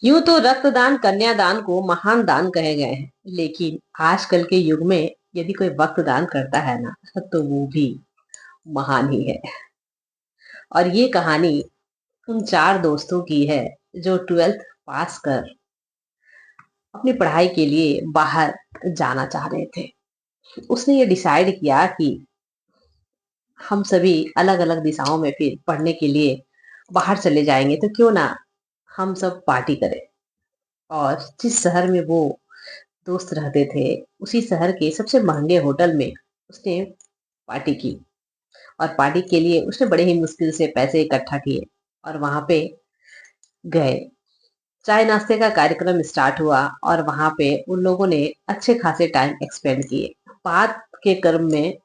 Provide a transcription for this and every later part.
यूं तो रक्तदान कन्यादान को महान दान कहे गए हैं, लेकिन आजकल के युग में यदि कोई वक्त दान करता है ना, तो वो भी महान ही है। और ये कहानी उन चार दोस्तों की है जो 12th पास कर अपनी पढ़ाई के लिए बाहर जाना चाह रहे थे। उसने ये डिसाइड किया कि हम सभी अलग अलग दिशाओं में फिर पढ़ने के लिए बाहर चले जाएंगे, तो क्यों ना हम सब पार्टी करें। और जिस शहर में वो दोस्त रहते थे, उसी शहर के सबसे महंगे होटल में उसने पार्टी की। और पार्टी के लिए उसने बड़े ही मुश्किल से पैसे इकट्ठा किए और वहां पे गए। चाय नाश्ते का कार्यक्रम स्टार्ट हुआ और वहां पे उन लोगों ने अच्छे खासे टाइम एक्सपेंड किए। बात के क्रम में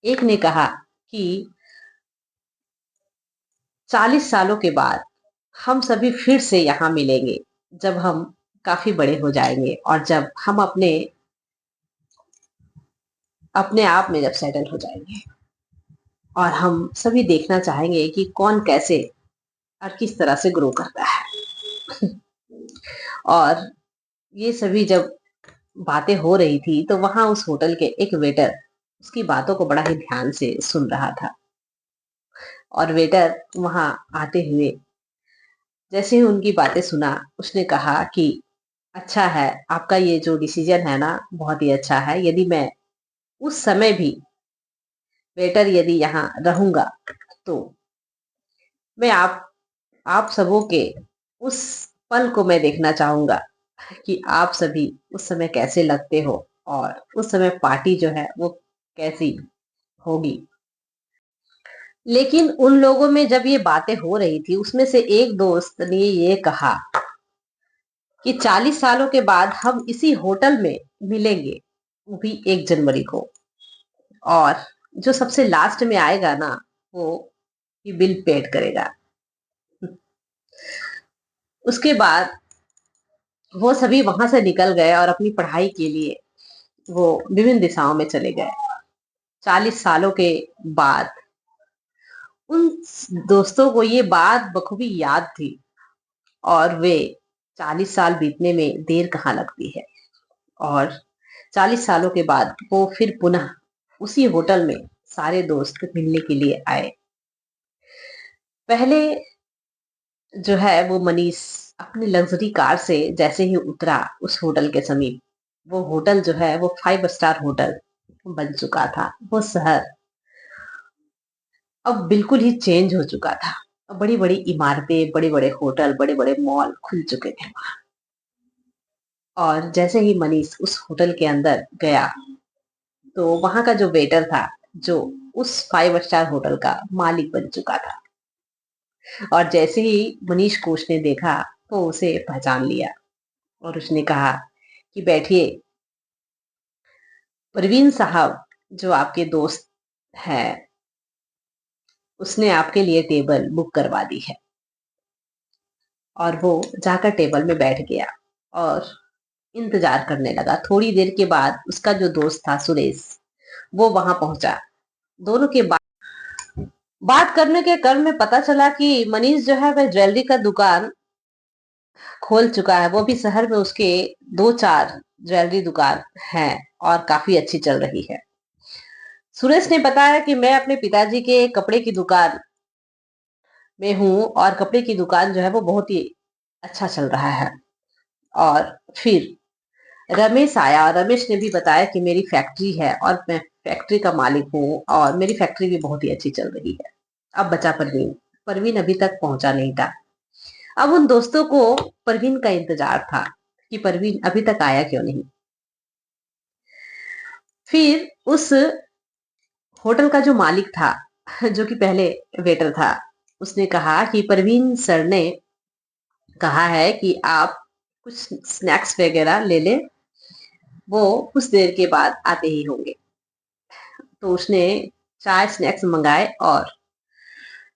एक ने कहा कि 40 सालों के बाद हम सभी फिर से यहाँ मिलेंगे, जब हम काफी बड़े हो जाएंगे और जब हम अपने अपने आप में जब सेटल हो जाएंगे। और हम सभी देखना चाहेंगे कि कौन कैसे और किस तरह से ग्रो करता है। और ये सभी जब बातें हो रही थी, तो वहां उस होटल के एक वेटर उसकी बातों को बड़ा ही ध्यान से सुन रहा था। और वेटर वहां आते हुए जैसे ही उनकी बातें सुना, उसने कहा कि अच्छा है, आपका ये जो डिसीजन है ना, बहुत ही अच्छा है। यदि मैं उस समय भी वेटर यदि यहाँ रहूंगा, तो मैं आप सबों के उस पल को मैं देखना चाहूंगा कि आप सभी उस समय कैसे लगते हो और उस समय पार्टी जो है वो कैसी होगी। लेकिन उन लोगों में जब ये बातें हो रही थी, उसमें से एक दोस्त ने ये कहा कि 40 सालों के बाद हम इसी होटल में मिलेंगे, वो भी 1 जनवरी को। और जो सबसे लास्ट में आएगा ना, वो ये बिल पेड करेगा। उसके बाद वो सभी वहां से निकल गए और अपनी पढ़ाई के लिए वो विभिन्न दिशाओं में चले गए। 40 सालों के बाद उन दोस्तों को ये बात बखूबी याद थी। और वे 40 साल बीतने में देर कहाँ लगती है। और 40 सालों के बाद वो फिर पुनः उसी होटल में सारे दोस्त मिलने के लिए आए। पहले जो है वो मनीष अपनी लग्जरी कार से जैसे ही उतरा उस होटल के समीप, वो होटल जो है वो 5 स्टार होटल बन चुका था। वो शहर अब बिल्कुल ही चेंज हो चुका था। अब बड़ी बड़ी इमारतें, बड़े बड़े होटल, बड़े बड़े मॉल खुल चुके थे। और जैसे ही मनीष उस होटल के अंदर गया, तो वहां का जो वेटर था, जो उस 5 स्टार होटल का मालिक बन चुका था। और जैसे ही मनीष को उसने देखा, तो उसे पहचान लिया और उसने कहा कि बैठिए, परवीन साहब जो आपके दोस्त है, उसने आपके लिए टेबल बुक करवा दी है। और वो जाकर टेबल में बैठ गया और इंतजार करने लगा। थोड़ी देर के बाद उसका जो दोस्त था सुरेश, वो वहां पहुंचा। दोनों के बात करने के क्रम में पता चला कि मनीष जो है वह ज्वेलरी का दुकान खोल चुका है। वो भी शहर में उसके 2-4 ज्वेलरी दुकान हैं और काफी अच्छी चल रही है। सुरेश ने बताया कि मैं अपने पिताजी के कपड़े की दुकान में हूँ और कपड़े की दुकान जो है वो बहुत ही अच्छा चल रहा है। और फिर रमेश आया और रमेश ने भी बताया कि मेरी फैक्ट्री है और मैं फैक्ट्री का मालिक हूँ और मेरी फैक्ट्री भी बहुत ही अच्छी चल रही है। अब बचा परवीन। परवीन अभी तक पहुंचा नहीं था। अब उन दोस्तों को परवीन का इंतजार था कि परवीन अभी तक आया क्यों नहीं। फिर उस होटल का जो मालिक था, जो कि पहले वेटर था, उसने कहा कि परवीन सर ने कहा है कि आप कुछ स्नैक्स वगैरह ले लें, वो कुछ देर के बाद आते ही होंगे। तो उसने चाय स्नैक्स मंगाए और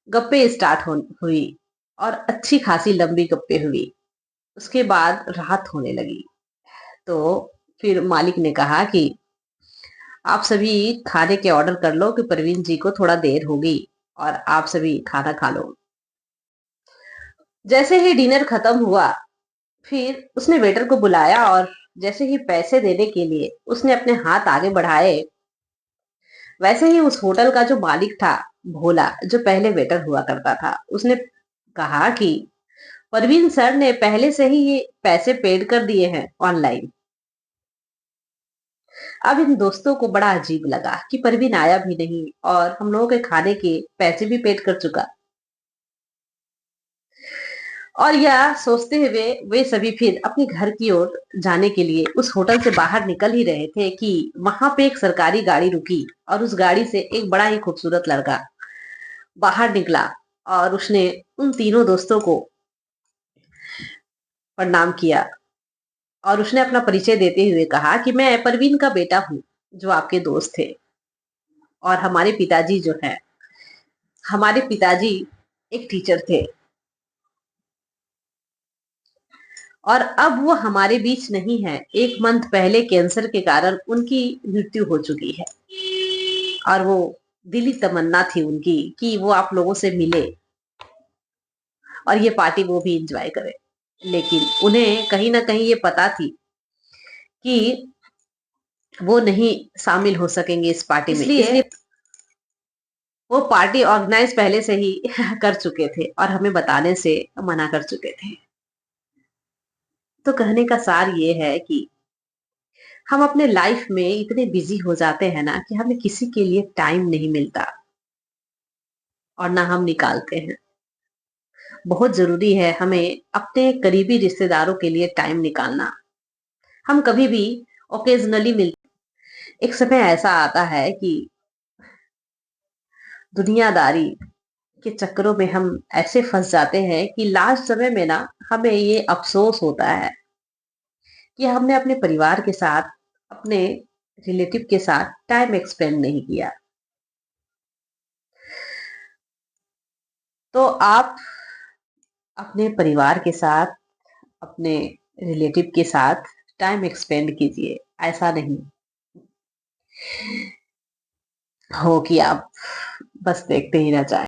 गप्पे स्टार्ट हुई। और अच्छी खासी लंबी गप्पे हुई। उसके बाद रात होने लगी। तो फिर मालिक ने कहा कि आप सभी खाने के ऑर्डर कर लो कि परवीन जी को थोड़ा देर होगी और आप सभी खाना खा लो। जैसे ही डिनर खत्म हुआ, फिर उसने वेटर को बुलाया और जैसे ही पैसे देने के लिए उसने अपने हाथ आगे बढ़ाए, वैसे ही उस होटल का जो मालिक था, भोला, जो पहले वेटर हुआ करता था, उसने कहा कि परवीन सर ने पहले से ही ये पैसे पेड कर दिए हैं ऑनलाइन। अब इन दोस्तों को बड़ा अजीब लगा कि परवीन आया भी नहीं और हम लोगों के खाने के पैसे भी पेड कर चुका। और यह सोचते हुए वे सभी फिर अपने घर की ओर जाने के लिए उस होटल से बाहर निकल ही रहे थे कि वहां पे एक सरकारी गाड़ी रुकी और उस गाड़ी से एक बड़ा ही खूबसूरत लड़का बाहर निकला और उसने उन तीनों दोस्तों को प्रणाम किया और उसने अपना परिचय देते हुए कहा कि मैं परवीन का बेटा हूँ, जो आपके दोस्त थे। और हमारे पिताजी एक टीचर थे और अब वो हमारे बीच नहीं है। 1 मंथ पहले कैंसर के कारण उनकी मृत्यु हो चुकी है और वो दिली तमन्ना थी उनकी कि वो आप लोगों से मिले और ये पार्टी वो भी एंजॉय करे। लेकिन उन्हें कहीं ना कहीं ये पता थी कि वो नहीं शामिल हो सकेंगे इस पार्टी में, इसलिए वो पार्टी ऑर्गेनाइज पहले से ही कर चुके थे और हमें बताने से मना कर चुके थे। तो कहने का सार ये है कि हम अपने लाइफ में इतने बिजी हो जाते हैं ना कि हमें किसी के लिए टाइम नहीं मिलता और ना हम निकालते हैं। बहुत जरूरी है हमें अपने करीबी रिश्तेदारों के लिए टाइम निकालना। हम कभी भी ओकेजनली मिलते। एक समय ऐसा आता है कि दुनियादारी के चक्करों में हम ऐसे फंस जाते हैं कि लास्ट समय में ना हमें ये अफसोस होता है कि हमने अपने परिवार के साथ, अपने रिलेटिव के साथ टाइम एक्सपेंड नहीं किया। तो आप अपने परिवार के साथ, अपने रिलेटिव के साथ टाइम एक्सपेंड कीजिए। ऐसा नहीं हो कि आप बस देखते ही रह जाएं।